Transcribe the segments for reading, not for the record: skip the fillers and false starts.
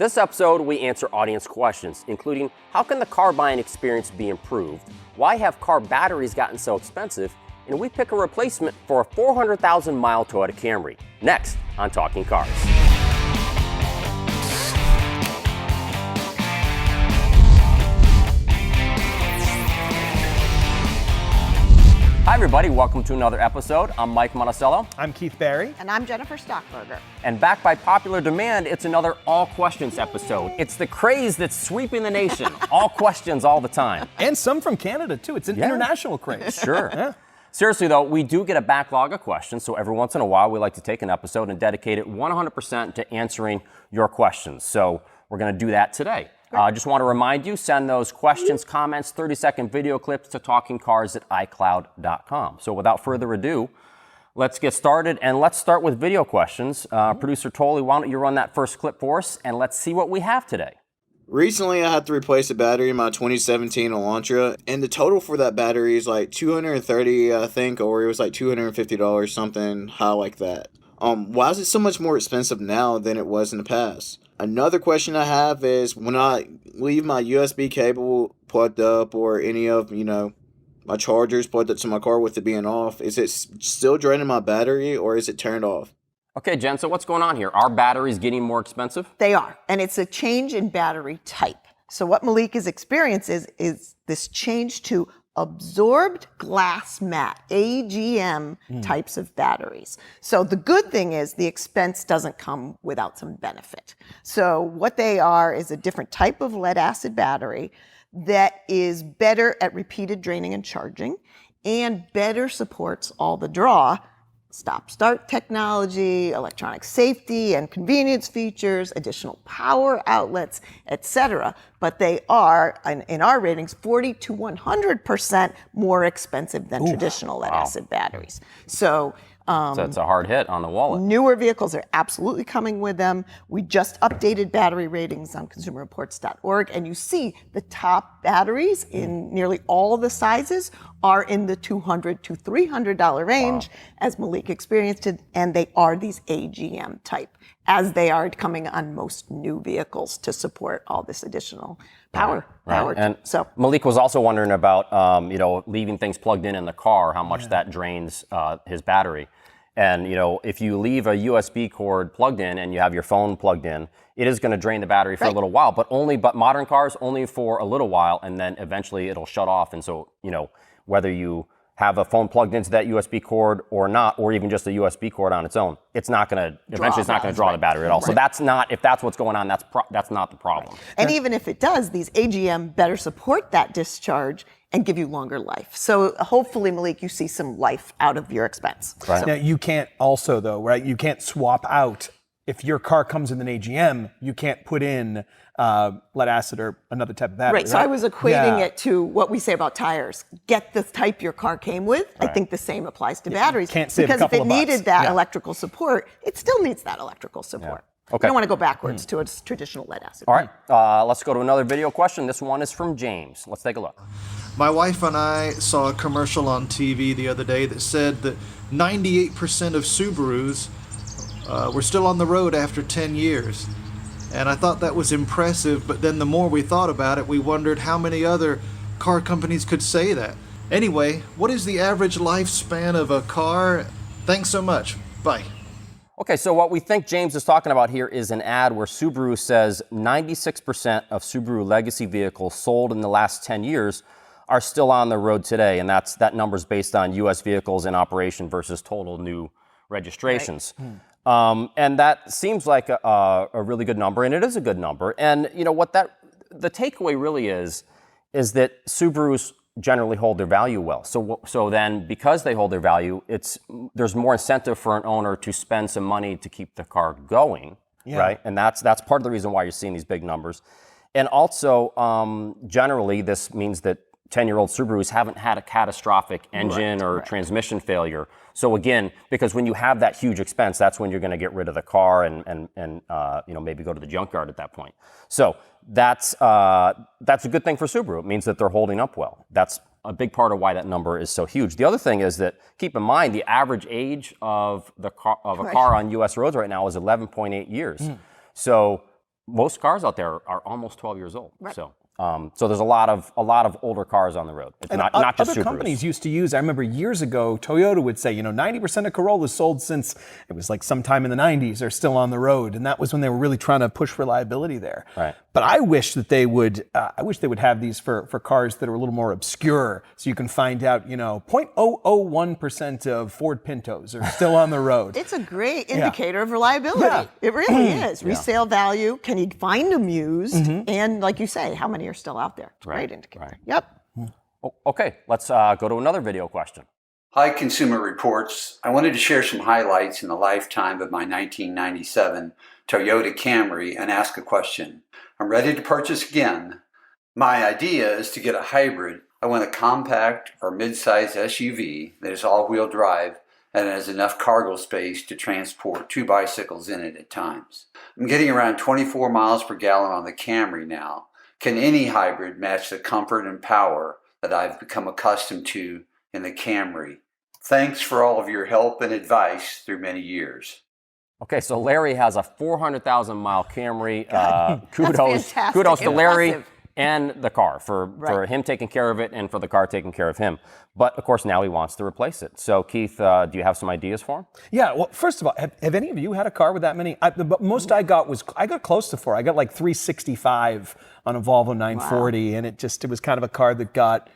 This episode, we answer audience questions, including how can the car buying experience be improved, why have car batteries gotten so expensive, and we pick a replacement for a 400,000-mile Toyota Camry. Next on Talking Cars. Hi everybody, welcome to another episode. I'm Mike Monticello. I'm Keith Barry. And I'm Jennifer Stockberger. And backed by popular demand, it's another All Questions episode. It's the craze that's sweeping the nation. All questions all the time. And some from Canada too. It's an international craze. Sure. Yeah. Seriously though, we do get a backlog of questions, so every once in a while we like to take an episode and dedicate it 100% to answering your questions. So we're going to do that today. I just want to remind you, send those questions, comments, 30-second video clips to talkingcars@icloud.com. So without further ado, let's get started, and let's start with video questions. Producer Tolley, why don't you run that first clip for us, and let's see what we have today. Recently, I had to replace a battery in my 2017 Elantra, and the total for that battery is like $230, I think, or it was like $250, something high like that. Why is it so much more expensive now than it was in the past? Another question I have is when I leave my USB cable plugged up or any of, my chargers plugged up to my car with it being off, is it still draining my battery or is it turned off? Okay, Jen, so what's going on here? Are batteries getting more expensive? They are, and it's a change in battery type. So what Malik is experiencing is this change to absorbed glass mat, AGM types of batteries. So the good thing is the expense doesn't come without some benefit. So what they are is a different type of lead acid battery that is better at repeated draining and charging and better supports all the draw, stop-start technology, electronic safety and convenience features, additional power outlets, etc. But they are, in our ratings, 40 to 100% more expensive than traditional lead-acid batteries. So it's a hard hit on the wallet. Newer vehicles are absolutely coming with them. We just updated battery ratings on consumerreports.org, and you see the top batteries in nearly all the sizes are in the $200 to $300 range, as Malik experienced it, and they are these AGM type, as they are coming on most new vehicles to support all this additional power. And so Malik was also wondering about, leaving things plugged in the car, how much that drains his battery. And, if you leave a USB cord plugged in and you have your phone plugged in, it is going to drain the battery for a little while, but modern cars only for a little while, and then eventually it'll shut off. And so, whether you have a phone plugged into that USB cord or not, or even just a USB cord on its own, it's not going to draw the battery at all. So that's not, if that's what's going on, that's not the problem. And even if it does, these AGM better support that discharge and give you longer life. So hopefully, Malik, you see some life out of your expense. Right. So. Now, you can't also, though, right? You can't swap out. If your car comes with an AGM, you can't put in lead acid or another type of battery. Right, so I was equating it to what we say about tires. Get the type your car came with. Right. I think the same applies to batteries. Can't save because a couple if it of bucks. needed that electrical support, it still needs that electrical support. Yeah. Okay. You don't want to go backwards to a traditional lead acid. All right, let's go to another video question. This one is from James. Let's take a look. My wife and I saw a commercial on TV the other day that said that 98% of Subarus were still on the road after 10 years. And I thought that was impressive, but then the more we thought about it, we wondered how many other car companies could say that. Anyway, what is the average lifespan of a car? Thanks so much. Bye. Okay, so what we think James is talking about here is an ad where Subaru says 96% of Subaru legacy vehicles sold in the last 10 years are still on the road today, and that number's based on U.S. vehicles in operation versus total new registrations. Right. And that seems like a really good number, and it is a good number. And what the takeaway really is that Subarus generally hold their value well. So then, because they hold their value, there's more incentive for an owner to spend some money to keep the car going, right? And that's part of the reason why you're seeing these big numbers. And also, generally, this means that 10-year-old Subarus haven't had a catastrophic engine or transmission failure. So again, because when you have that huge expense, that's when you're going to get rid of the car and maybe go to the junkyard at that point. So that's a good thing for Subaru. It means that they're holding up well. That's a big part of why that number is so huge. The other thing is that, keep in mind, the average age of a car on U.S. roads right now is 11.8 years. So most cars out there are almost 12 years old. Right. So there's a lot of older cars on the road. It's not just other Subarus. Companies used to use. I remember years ago, Toyota would say, 90% of Corollas sold since it was like sometime in the 90s are still on the road, and that was when they were really trying to push reliability there. Right. But I wish that they would. I wish they would have these for cars that are a little more obscure, so you can find out, 0.001% of Ford Pintos are still on the road. It's a great indicator of reliability. Yeah. It really is. Resale value. Can you find them used? And like you say, how many are still out there? It's a great indicator. Right. Yep. Okay, let's go to another video question. Hi, Consumer Reports. I wanted to share some highlights in the lifetime of my 1997 Toyota Camry and ask a question. I'm ready to purchase again. My idea is to get a hybrid. I want a compact or mid-size SUV that is all-wheel drive and has enough cargo space to transport 2 bicycles in it at times. I'm getting around 24 miles per gallon on the Camry now. Can any hybrid match the comfort and power that I've become accustomed to in the Camry? Thanks for all of your help and advice through many years. Okay, so Larry has a 400,000 mile Camry. Fantastic. Kudos to Larry Impressive. and the car for him taking care of it and for the car taking care of him. But of course, now he wants to replace it. So Keith, do you have some ideas for him? Yeah, well, first of all, have any of you had a car with that many? The most I got close to 4. I got like 365 on a Volvo 940, and it was kind of a car that got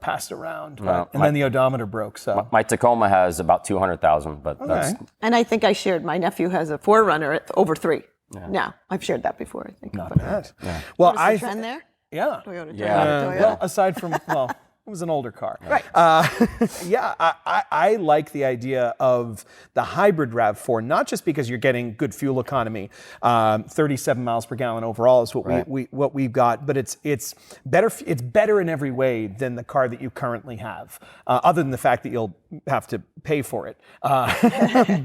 passed around, then the odometer broke. So my Tacoma has about 200,000, but that's. And I think I shared. My nephew has a 4Runner at over 3. Yeah. Now I've shared that before. I think. Not bad. Yeah. Well, the trend there. Yeah. Toyota. Well, aside from it was an older car. Right. I like the idea of the hybrid RAV4, not just because you're getting good fuel economy, 37 miles per gallon overall is what we've got, but it's better in every way than the car that you currently have, other than the fact that you'll have to pay for it.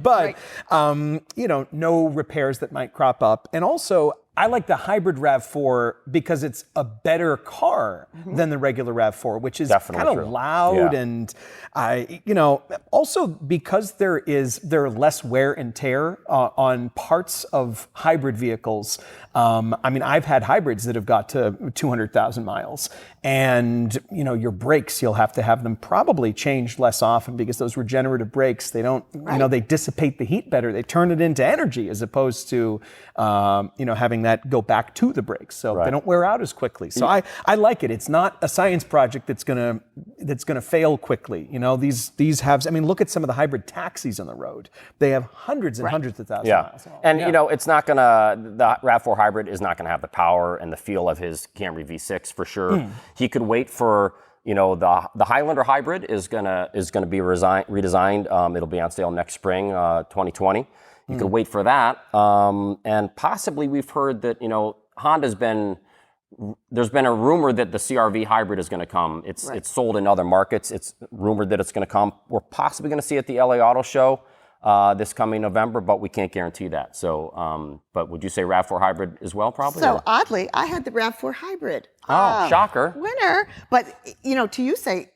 But no repairs that might crop up, and also I like the hybrid RAV4 because it's a better car than the regular RAV4, which is kind of loud and also because there are less wear and tear on parts of hybrid vehicles. I've had hybrids that have got to 200,000 miles, and your brakes, you'll have to have them probably changed less often because those regenerative brakes, they don't, they dissipate the heat better. They turn it into energy as opposed to, having that go back to the brakes. So they don't wear out as quickly. So I like it. It's not a science project that's gonna fail quickly. These have, look at some of the hybrid taxis on the road. They have hundreds and hundreds of thousands of miles. And it's not the RAV4 hybrid is not gonna have the power and the feel of his Camry V6 for sure. He could wait for the Highlander hybrid is gonna be redesigned. It'll be on sale next spring, 2020. You could wait for that, and possibly we've heard that there's been a rumor that the CR-V hybrid is going to come. It's sold in other markets. It's rumored that it's going to come. We're possibly going to see it at the LA Auto Show this coming November, but we can't guarantee that. So, but would you say RAV4 hybrid as well, probably? So oddly, I had the RAV4 hybrid. Oh, shocker! Winner, but to you say.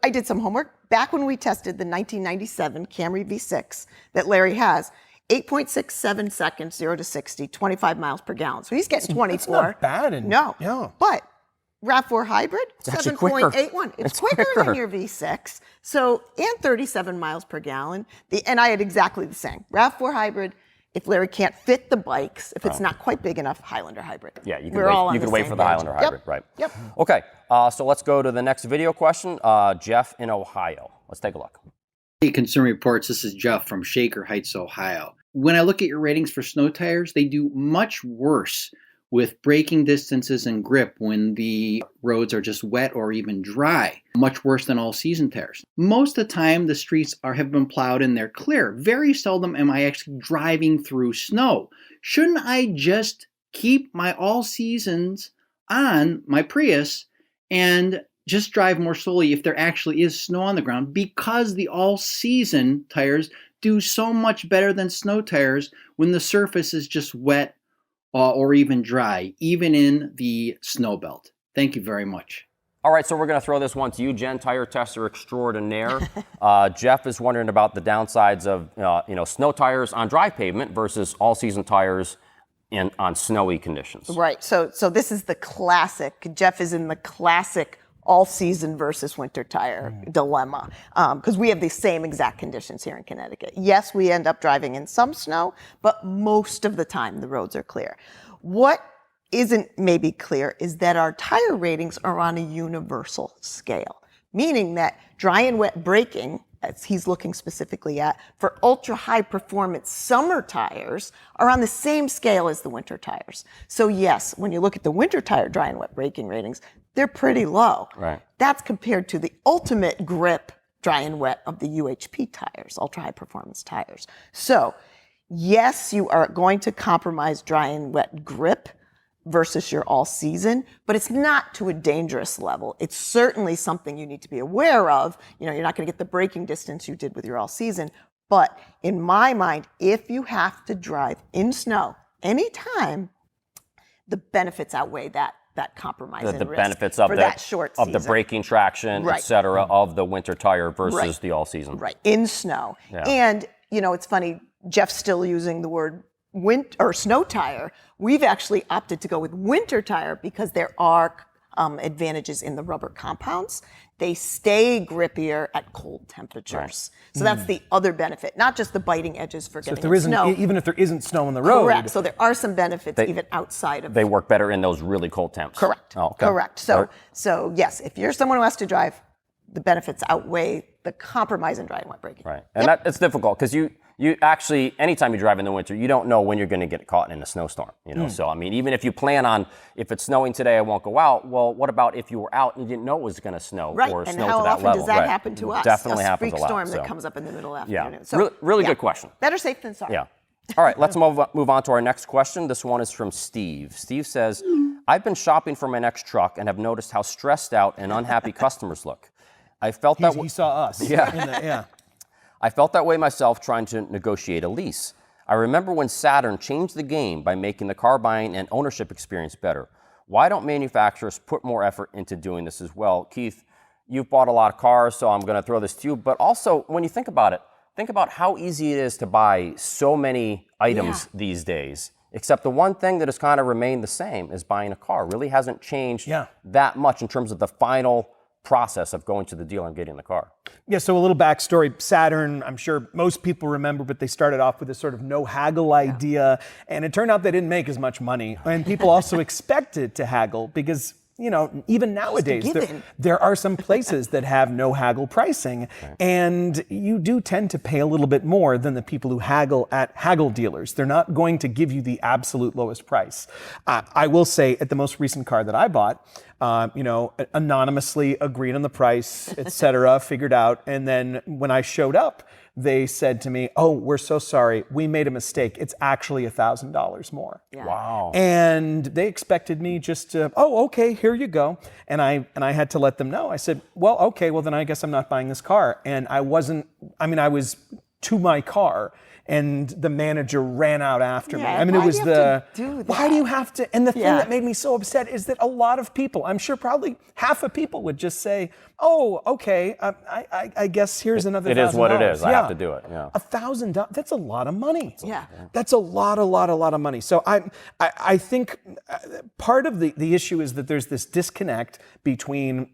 I did some homework. Back when we tested the 1997 Camry V6 that Larry has, 8.67 seconds, 0 to 60, 25 miles per gallon. So he's getting 24. That's not bad. No. But RAV4 hybrid, 7.81. It's quicker than your V6. So, and 37 miles per gallon. And I had exactly the same. RAV4 hybrid, if Larry can't fit the bikes, if it's not quite big enough, Highlander hybrid. Yeah, you can wait for the Highlander hybrid, right? Yep. Okay, so let's go to the next video question. Jeff in Ohio. Let's take a look. Hey, Consumer Reports, this is Jeff from Shaker Heights, Ohio. When I look at your ratings for snow tires, they do much worse with braking distances and grip when the roads are just wet or even dry, much worse than all-season tires. Most of the time, the streets have been plowed and they're clear. Very seldom am I actually driving through snow. Shouldn't I just keep my all-seasons on my Prius and just drive more slowly if there actually is snow on the ground, because the all-season tires do so much better than snow tires when the surface is just wet or even dry, even in the snow belt. Thank you very much. All right, so we're going to throw this one to you, Jen, tire tester extraordinaire. Jeff is wondering about the downsides of snow tires on dry pavement versus all-season tires on snowy conditions. Right. So this is the classic. Jeff is in the classic all-season versus winter tire dilemma, because we have the same exact conditions here in Connecticut. Yes, we end up driving in some snow, but most of the time the roads are clear. What isn't maybe clear is that our tire ratings are on a universal scale, meaning that dry and wet braking, as he's looking specifically at, for ultra-high performance summer tires are on the same scale as the winter tires. So yes, when you look at the winter tire dry and wet braking ratings, they're pretty low. Right. That's compared to the ultimate grip dry and wet of the UHP tires, ultra-high performance tires. So yes, you are going to compromise dry and wet grip versus your all season, but it's not to a dangerous level. It's certainly something you need to be aware of. You know, you're not going to get the braking distance you did with your all season, but in my mind, if you have to drive in snow anytime, the benefits outweigh that compromise The and risk benefits of that short of season. the braking traction, Right. et cetera, of the winter tire versus the all season. Right, in snow. Yeah. And, you know, it's funny, Jeff's still using the word winter or snow tire. We've actually opted to go with winter tire because there are advantages in the rubber compounds. They stay grippier at cold temperatures. So that's the other benefit, not just the biting edges for getting If there isn't, snow. even if there isn't snow on the road. Correct. So there are some benefits even outside of They work better in those really cold temps. Correct. Oh, okay. Correct. So yes, if you're someone who has to drive, the benefits outweigh the compromise in dry and wet braking. Right. And it's difficult because you actually, anytime you drive in the winter, you don't know when you're going to get caught in a snowstorm. You know, so I mean, even if you plan on, if it's snowing today, I won't go out. Well, what about if you were out and you didn't know it was going to snow Right. or And snow how to that often level? does that Right. happen to us? Definitely a happens a freak lot. storm so. that comes up in the middle of the Yeah. afternoon. So, Really good question. Better safe than sorry. Yeah. All right, let's move on to our next question. This one is from Steve. Steve says, I've been shopping for my next truck and have noticed how stressed out and unhappy customers look. I felt that He saw us. Yeah. I felt that way myself trying to negotiate a lease. I remember when Saturn changed the game by making the car buying and ownership experience better. Why don't manufacturers put more effort into doing this as well? Keith, you've bought a lot of cars, so I'm going to throw this to you. But also, when you think about it, think about how easy it is to buy so many items these days. Except the one thing that has kind of remained the same is buying a car. Really hasn't changed that much in terms of the final process of going to the dealer and getting the car. Yeah, so a little backstory. Saturn, I'm sure most people remember, but they started off with this sort of no haggle idea, and it turned out they didn't make as much money. And people also expected to haggle because, you know, even nowadays, there are some places that have no haggle pricing, and you do tend to pay a little bit more than the people who haggle at haggle dealers. They're not going to give you the absolute lowest price. I will say, at the most recent car that I bought, you know, anonymously agreed on the price, et cetera, figured out, and then when I showed up, they said to me, "Oh, we're so sorry. We made a mistake. It's actually $1,000 more." Yeah. Wow. And they expected me just to, "Oh, okay, here you go." And I had to let them know. I said, "Well, okay, well then I guess I'm not buying this car." And I was to my car, and the manager ran out after me. I mean, it was why do you have to? And the thing that made me so upset is that a lot of people, I'm sure probably half of people would just say, "Oh, okay, I guess here's another $1,000. It is what it is. I have to do it. Yeah. $1,000, that's a lot of money. Yeah. That's a lot of money. So I think part of the issue is that there's this disconnect between,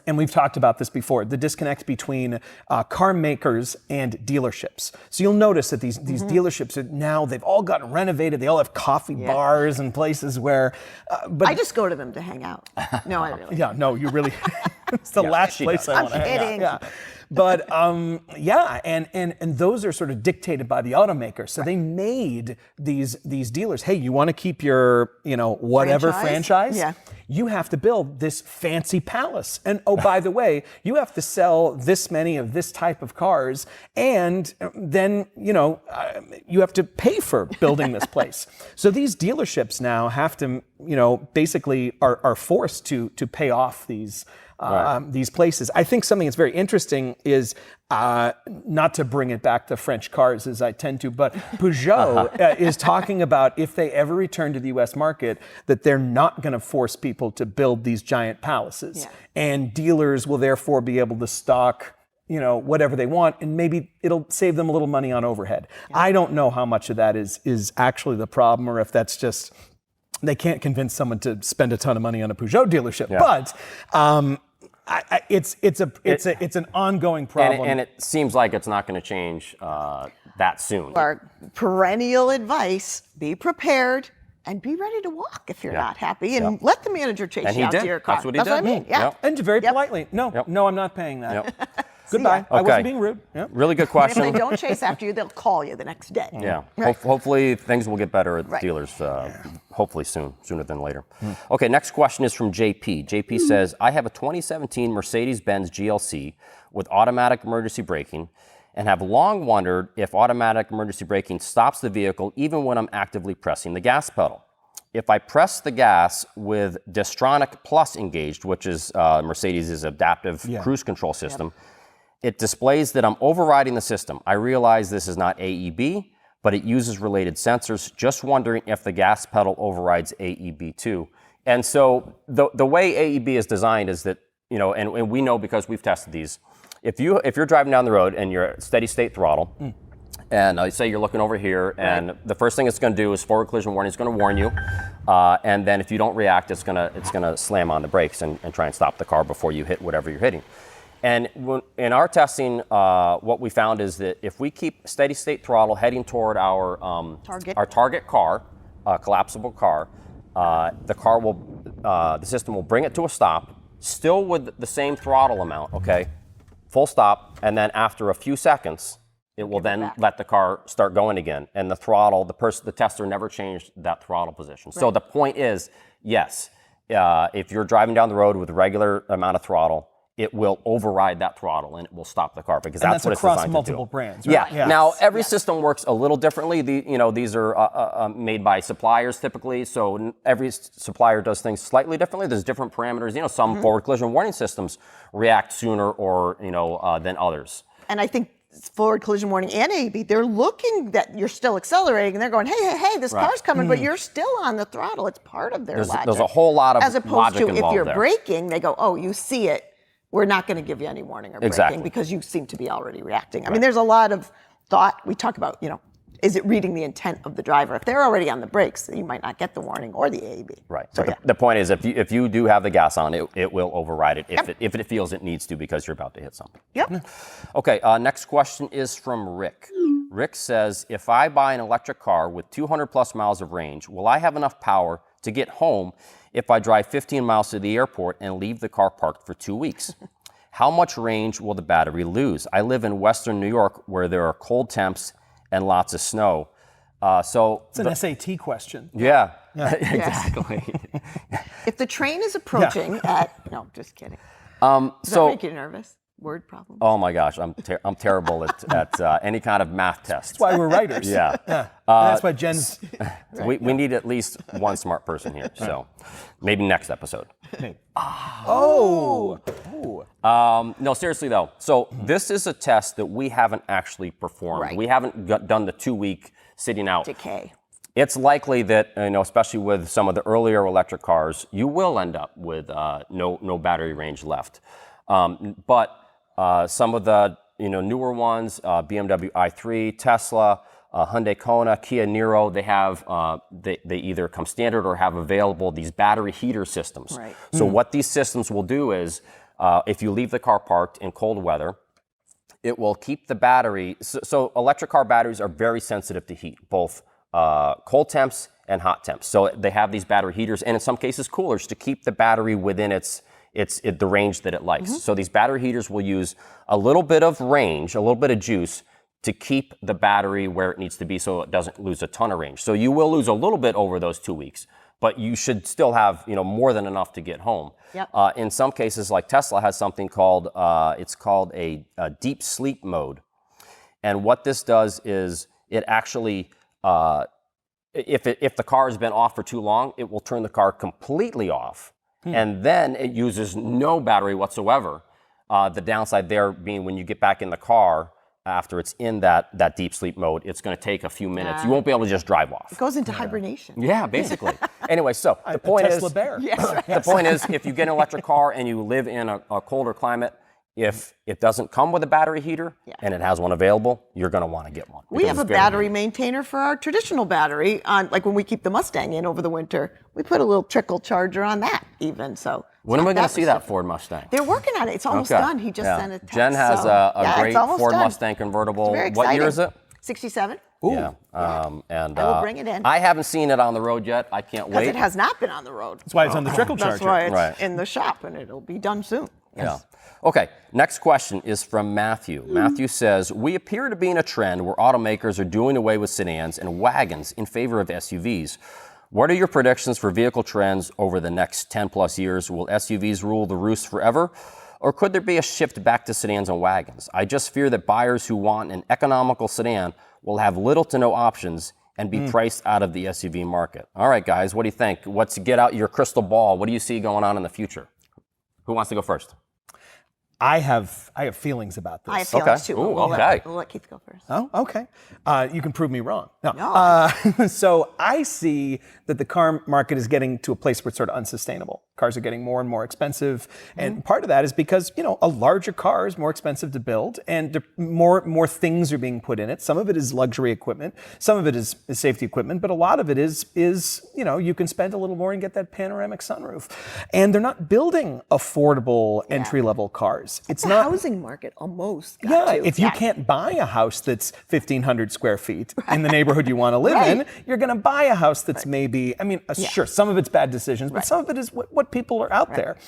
and we've talked about this before, the disconnect between car makers and dealerships. So you'll notice that these dealerships are now, they've all gotten renovated. They all have coffee bars and places where, but I just go to them to hang out. No, I really. yeah, no, you really, it's the last place I want to hang out. kidding. Yeah. But and those are sort of dictated by the automaker. So they made these dealers, hey, you want to keep your, you know, whatever franchise? Yeah. You have to build this fancy palace. And oh, by the way, you have to sell this many of this type of cars. And then, you know, you have to pay for building this place. So these dealerships now have to, you know, basically are forced to pay off these places. I think something that's very interesting is, not to bring it back to French cars as I tend to, but Peugeot is talking about if they ever return to the US market, that they're not going to force people to build these giant palaces. Yeah. And dealers will therefore be able to stock whatever they want, and maybe it'll save them a little money on overhead. I don't know how much of that is actually the problem, or if that's just they can't convince someone to spend a ton of money on a Peugeot dealership. Yeah. But it's an ongoing problem, and it seems like it's not going to change that soon. Our perennial advice: be prepared. And be ready to walk if you're not happy, and let the manager chase you out to your car. That's what he did. What I mean. Yeah. And very politely, no, I'm not paying that. Goodbye. I wasn't being rude. Really good question. If they don't chase after you, they'll call you the next day. Yeah. Right. Hopefully things will get better at dealers. Hopefully sooner than later. Okay. Next question is from JP. JP says, I have a 2017 Mercedes-Benz GLC with automatic emergency braking, and have long wondered if automatic emergency braking stops the vehicle even when I'm actively pressing the gas pedal. If I press the gas with Distronic Plus engaged, which is Mercedes' adaptive cruise control system, it displays that I'm overriding the system. I realize this is not AEB, but it uses related sensors. Just wondering if the gas pedal overrides AEB too. And so the way AEB is designed is that, and we know because we've tested these, if you're driving down the road and you're at steady state throttle, and say you're looking over here, and the first thing it's going to do is forward collision warning. It's going to warn you, and then if you don't react, it's going to slam on the brakes and try and stop the car before you hit whatever you're hitting. And in our testing, what we found is that if we keep steady state throttle heading toward our target car, collapsible car, the system will bring it to a stop, still with the same throttle amount. Okay. Full stop, and then after a few seconds, it will then let the car start going again. And the throttle, the tester never changed that throttle position. Right. So the point is, yes, if you're driving down the road with a regular amount of throttle, it will override that throttle and it will stop the car because that's what it's designed to do. Across multiple brands, right? Yeah. Now, every system works a little differently. These are made by suppliers typically, so every supplier does things slightly differently. There's different parameters. Some forward collision warning systems react sooner or than others. And I think forward collision warning and AEB, they're looking that you're still accelerating and they're going, hey, this car's coming, but you're still on the throttle. It's part of their logic. There's a whole lot of as opposed logic to involved if you're there. braking, they go, oh, you see it. We're not going to give you any warning or braking because you seem to be already reacting. I mean, there's a lot of thought. We talk about, is it reading the intent of the driver? If they're already on the brakes, you might not get the warning or the AEB. Right. So the point is, if you do have the gas on, it will override it if it feels it needs to because you're about to hit something. Yep. Okay. Next question is from Rick. Rick says, if I buy an electric car with 200 plus miles of range, will I have enough power to get home if I drive 15 miles to the airport and leave the car parked for 2 weeks? How much range will the battery lose? I live in Western New York where there are cold temps and lots of snow. It's an SAT question. Yeah. Exactly. If the train is approaching no, just kidding. Does that make you nervous? Word problem? Oh my gosh, I'm terrible at any kind of math test. That's why we're writers. Yeah. That's why Jen's... We need at least one smart person here, so maybe next episode. No, seriously though. So this is a test that we haven't actually performed. Right. We haven't done the 2 week sitting out. Decay. It's likely that, especially with some of the earlier electric cars, you will end up with no battery range left. But some of the newer ones, BMW i3, Tesla, Hyundai Kona, Kia Niro, they have they either come standard or have available these battery heater systems. Right. So what these systems will do is, if you leave the car parked in cold weather, it will keep the battery. So electric car batteries are very sensitive to heat, both cold temps and hot temps. So they have these battery heaters and in some cases coolers to keep the battery within the range that it likes. So these battery heaters will use a little bit of range, a little bit of juice to keep the battery where it needs to be so it doesn't lose a ton of range. So you will lose a little bit over those 2 weeks, but you should still have more than enough to get home. Yep. In some cases, like Tesla has something called, it's called a deep sleep mode. And what this does is it actually, if the car has been off for too long, it will turn the car completely off. And then it uses no battery whatsoever. The downside there being when you get back in the car after it's in that deep sleep mode, it's going to take a few minutes. You won't be able to just drive off. It goes into hibernation. Yeah, basically. Anyway, so the point is, Tesla bear. the point is, if you get an electric car and you live in a colder climate, if it doesn't come with a battery heater and it has one available, you're going to want to get one. We have a battery maintainer for our traditional battery on, like when we keep the Mustang in over the winter, we put a little trickle charger on that even. So when are we going to see that Ford Mustang? They're working on it. It's almost done. He just sent a text. Jen has so, a great Ford done. Mustang convertible. Very What year is it? 67. Ooh. Yeah. And I will bring it in. I haven't seen it on the road yet. I can't wait. Because it has not been on the road. That's why it's on the trickle charger. That's why it's in the shop, and it'll be done soon. Yeah. Okay, next question is from Matthew. Matthew says, we appear to be in a trend where automakers are doing away with sedans and wagons in favor of SUVs. What are your predictions for vehicle trends over the next 10 plus years? Will SUVs rule the roost forever? Or could there be a shift back to sedans and wagons? I just fear that buyers who want an economical sedan will have little to no options and be priced out of the SUV market. All right, guys, what do you think? Get out your crystal ball. What do you see going on in the future? Who wants to go first? I have feelings about this. I have feelings too. Ooh, We'll let Keith go first. Oh, okay. You can prove me wrong. No. So I see that the car market is getting to a place where it's sort of unsustainable. Cars are getting more and more expensive, and part of that is because a larger car is more expensive to build, and more things are being put in it. Some of it is luxury equipment, some of it is safety equipment, but a lot of it is you can spend a little more and get that panoramic sunroof, and they're not building affordable entry-level cars. It's not housing market almost. If you can't buy a house that's 1,500 square feet in the neighborhood you want to live in, you're going to buy a house that's maybe, sure, some of it's bad decisions, but some of it is what people are out there.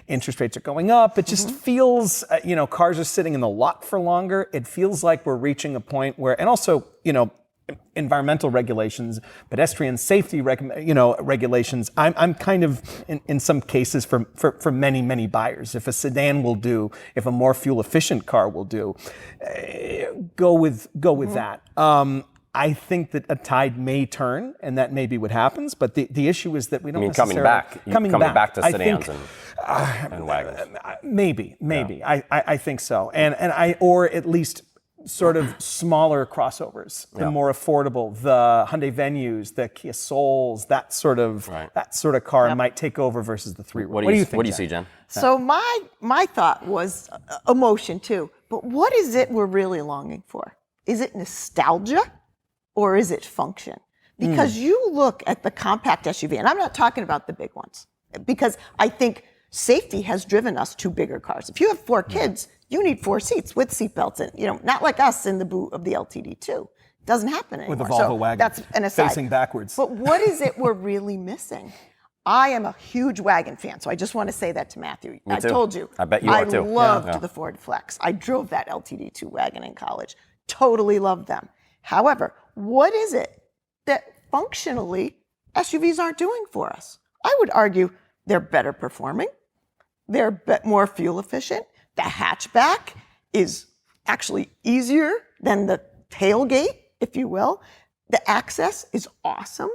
Interest rates are going up. It just feels, cars are sitting in the lot for longer. It feels like we're reaching a point where, and also, environmental regulations, pedestrian safety regulations. I'm kind of in some cases for many buyers. If a sedan will do, if a more fuel efficient car will do, go with that. I think that a tide may turn, and that may be what happens. But the issue is that we don't necessarily coming back to sedans and wagons. Maybe. I think so, or at least sort of smaller crossovers, the more affordable, the Hyundai Venues, the Kia Souls, that sort of car might take over versus the three-row. What do you think? What do you see, Jen? So my thought was emotion too, but what is it we're really longing for? Is it nostalgia or is it function? Because you look at the compact SUV, and I'm not talking about the big ones, because I think safety has driven us to bigger cars. If you have 4 kids, you need 4 seats with seatbelts in. Not like us in the boot of the LTD2. It doesn't happen anymore. With the Volvo wagon, that's an aside. facing backwards. But what is it we're really missing? I am a huge wagon fan, so I just want to say that to Matthew. Me too. I told you. I bet you are too. I loved the Ford Flex. I drove that LTD2 wagon in college. Totally loved them. However, what is it that functionally SUVs aren't doing for us? I would argue they're better performing. They're more fuel efficient. The hatchback is actually easier than the tailgate, if you will. The access is awesome.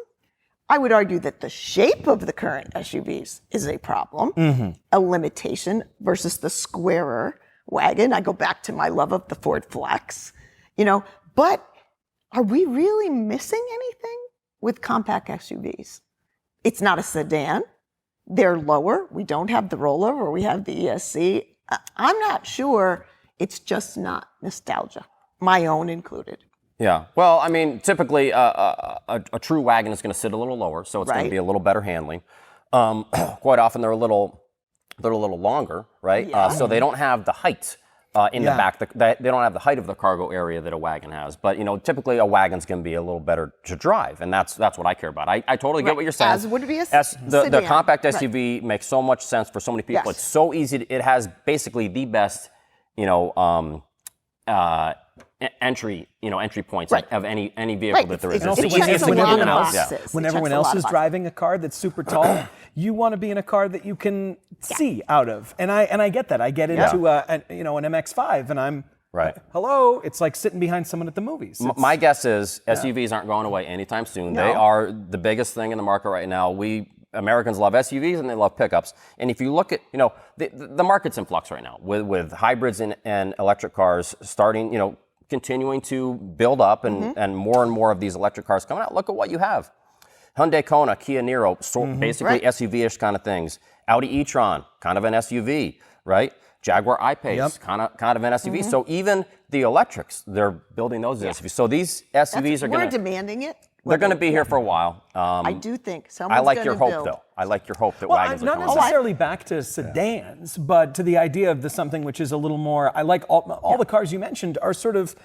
I would argue that the shape of the current SUVs is a problem, a limitation versus the squarer wagon. I go back to my love of the Ford Flex, but are we really missing anything with compact SUVs? It's not a sedan. They're lower. We don't have the rollover. We have the ESC. I'm not sure. It's just not nostalgia, my own included. Yeah. Well, I mean, typically a true wagon is going to sit a little lower, so it's going to be a little better handling. Quite often they're a little longer, right? Yeah. So they don't have the height in the back. They don't have the height of the cargo area that a wagon has. But typically a wagon's going to be a little better to drive, and that's what I care about. I totally get what you're saying. As would be a the compact SUV makes so much sense for so many people. Yes. It's so easy. It has basically the best, entry points of any vehicle that there is. And also when everyone else is driving a car that's super tall, you want to be in a car that you can see out of. And I get that. I get into an MX-5 and I'm hello. It's like sitting behind someone at the movies. My guess is SUVs aren't going away anytime soon. No. They are the biggest thing in the market right now. Americans love SUVs and they love pickups. And if you look at, the market's in flux right now with hybrids and electric cars starting, continuing to build up and more of these electric cars coming out. Look at what you have. Hyundai Kona, Kia Niro, basically SUV-ish kind of things. Audi e-tron, kind of an SUV, right? Jaguar I-Pace, kind of an SUV. So even the electrics, they're building those SUVs. So these SUVs are going We're to... demanding it. They're going to be here for a while. I do think I someone's like your gonna hope, build. though. I like your hope that Well, wagons are not coming back. necessarily back to sedans, but to the idea of something which is a little more. I like all the cars you mentioned are sort of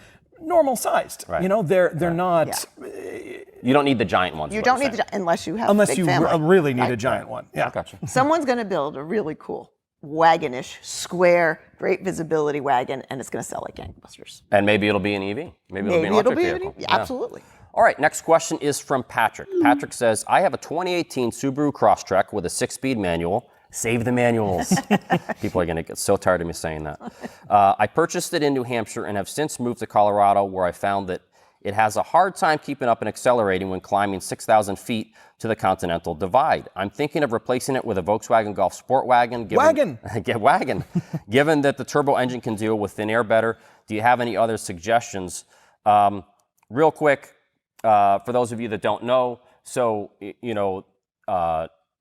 normal sized. Right. You know, they're not. You don't need the giant ones. You is what don't you're need saying. unless you have Unless big you family. really need a Right. giant one. Yeah. Gotcha. Someone's going to build a really cool wagonish, square, great visibility wagon, and it's going to sell like gangbusters. And maybe it'll be an EV. Maybe it'll be an electric vehicle. Yeah, absolutely. All right, next question is from Patrick. Patrick says, I have a 2018 Subaru Crosstrek with a 6-speed manual. Save the manuals. People are going to get so tired of me saying that. I purchased it in New Hampshire and have since moved to Colorado, where I found that it has a hard time keeping up and accelerating when climbing 6,000 feet to the Continental Divide. I'm thinking of replacing it with a Volkswagen Golf Sport Wagon. Given that the turbo engine can deal with thin air better. Do you have any other suggestions? Real quick, for those of you that don't know, so,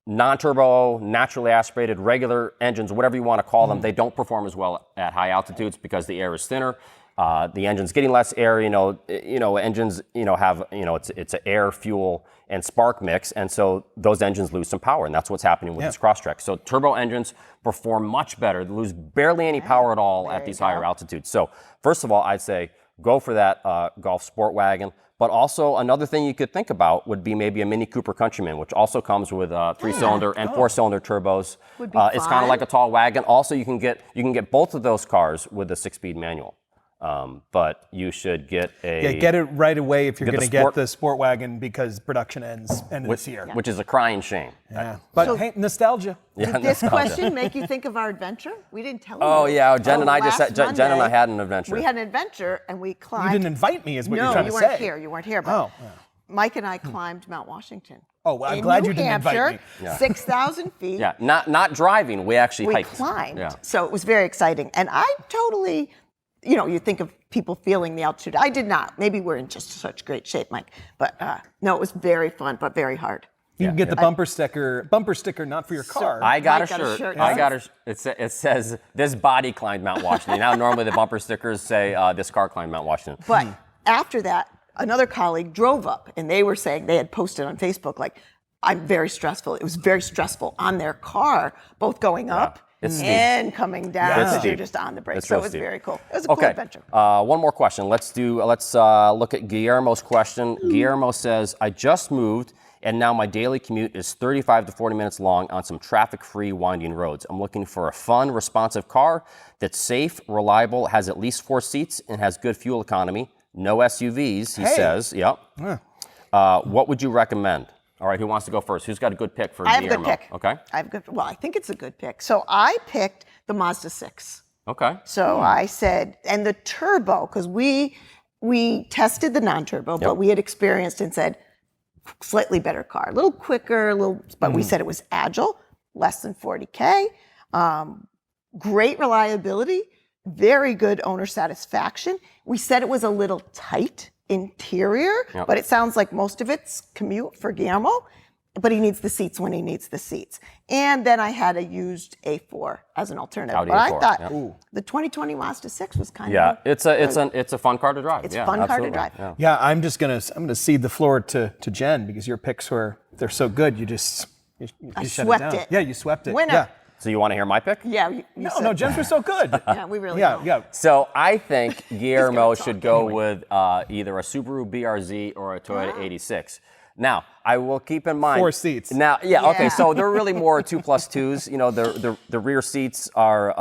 non-turbo, naturally aspirated, regular engines, whatever you want to call them, they don't perform as well at high altitudes because the air is thinner. The engine's getting less air. Engines, have, it's an air, fuel, and spark mix, and so those engines lose some power, and that's what's happening with this Crosstrek. So turbo engines perform much better. They lose barely any power at all at these higher altitudes. So first of all, I'd say go for that Golf Sport Wagon. But also another thing you could think about would be maybe a Mini Cooper Countryman, which also comes with 3-cylinder and 4-cylinder turbos. Would be it's kind of like a tall wagon. Also, you can get both of those cars with a 6-speed manual. But you should get get it right away if you're going to get sport- the sport wagon because production ends end of this year. which is a crying shame. Yeah. But hey, nostalgia. Did this question make you think of our adventure? We didn't tell you. Oh yeah, Jen and I just last Jen and I Monday, had an adventure. We had an adventure and we climbed. You didn't invite me, is what no, you're trying you to weren't say. here. You weren't here. But Oh. Mike and I climbed Mount Washington. Oh, well, I'm in glad New you didn't Hampshire, invite me. 6,000 feet. Yeah, not driving. We actually We hiked. climbed. Yeah. So it was very exciting. And I totally, you think of people feeling the altitude. I did not. Maybe we're in just such great shape, Mike. But no, it was very fun, but very hard. You can get the bumper sticker, not for your car. I got Mike a got a shirt. shirt, I yes. got a. It says this body climbed Mount Washington. Now normally the bumper stickers say this car climbed Mount Washington. But after that, another colleague drove up and they were saying, they had posted on Facebook, like, I'm very stressful. It was very stressful on their car, both going up It's steep. and coming down It's because you're steep. just on the brakes. It's So real it was steep. very cool. It was a cool adventure. One more question. Let's look at Guillermo's question. Guillermo says, I just moved and now my daily commute is 35 to 40 minutes long on some traffic-free winding roads. I'm looking for a fun, responsive car that's safe, reliable, has at least 4 seats, and has good fuel economy. No SUVs, he says. Yep. What would you recommend? All right, who wants to go first? Who's got a good pick for I have Guillermo? a good pick. Okay. Well, I think it's a good pick. So I picked the Mazda 6. Okay. So I said, and the turbo, because we tested the non-turbo, but we had experienced and said, slightly better car, a little quicker, but we said it was agile, less than 40K, great reliability, very good owner satisfaction. We said it was a little tight interior, but it sounds like most of it's commute for Guillermo, but he needs the seats when he needs the seats. And then I had a used A4 as an alternative. Audi but A4, I thought the 2020 Mazda 6 was kind of it's a fun car to drive. It's a fun car to drive. Yeah. Yeah, I'm gonna cede the floor to Jen because your picks they're so good. You shut swept down. it. Yeah, you swept it. Winner. Yeah. So you want to hear my pick? Yeah, you No, Jen's were so good. Yeah, we really Yeah, don't. yeah. So I think Guillermo talk should go with either a Subaru BRZ or a Toyota 86. Now, I will keep in mind 4 seats. Now, okay, Yeah. so they're really more 2+2s. The rear seats are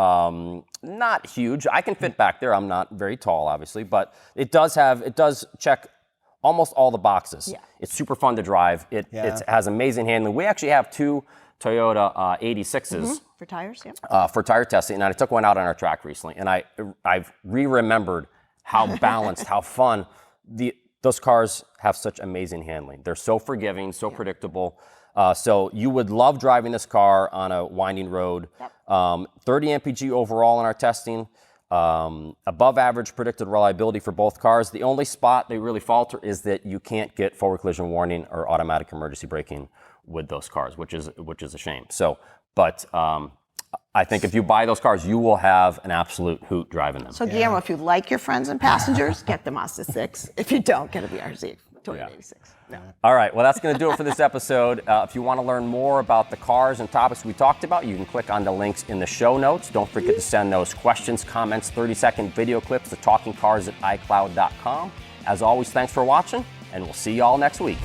not huge. I can fit back there. I'm not very tall, obviously, but it does check almost all the boxes. Yeah. It's super fun to drive. It has amazing handling. We actually have 2 Toyota 86s. For tires, yeah. For tire testing, and I took one out on our track recently, and I've remembered how balanced, how fun those cars have such amazing handling. They're so forgiving, so predictable. So you would love driving this car on a winding road. Yep. 30 mpg overall in our testing. Above average predicted reliability for both cars. The only spot they really falter is that you can't get forward collision warning or automatic emergency braking with those cars, which is a shame. So, but I think if you buy those cars, you will have an absolute hoot driving them. So Guillermo, if you like your friends and passengers, get the Mazda 6. If you don't, get a VRZ, Toyota 86. No. All right, well, that's going to do it for this episode. If you want to learn more about the cars and topics we talked about, you can click on the links in the show notes. Don't forget to send those questions, comments, 30-second video clips to talkingcars@icloud.com. As always, thanks for watching, and we'll see you all next week.